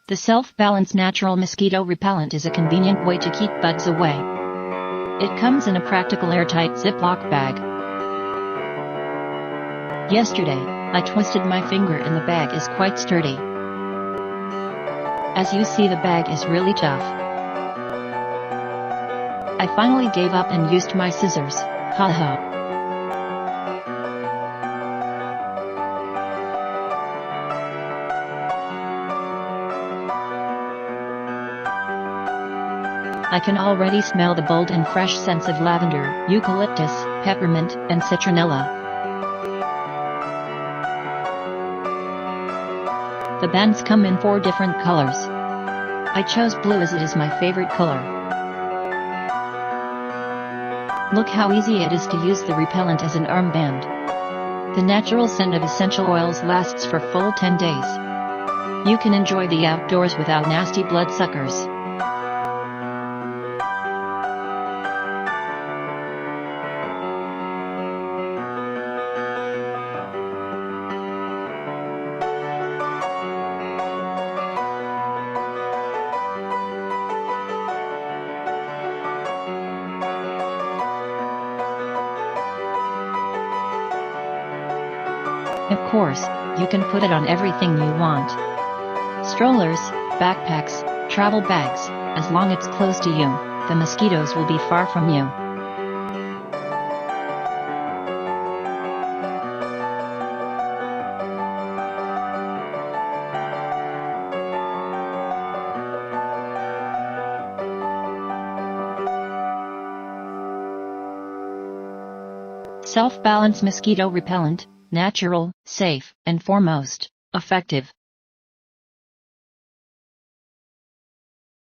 The self-balanced natural mosquito repellent is a convenient way to keep bugs away. It comes in a practical airtight Ziploc bag. Yesterday, I twisted my finger and the bag is quite sturdy. As you see, the bag is really tough. I finally gave up and used my scissors, haha. I can already smell the bold and fresh scents of lavender, eucalyptus, peppermint, and citronella. The bands come in 4 different colors. I chose blue as it is my favorite color. Look how easy it is to use the repellent as an armband. The natural scent of essential oils lasts for full 10 days. You can enjoy the outdoors without nasty bloodsuckers. Of course, you can put it on everything you want. Strollers, backpacks, travel bags, as long as it's close to you, the mosquitoes will be far from you. Self-balanced mosquito repellent, natural, safe, and foremost, effective.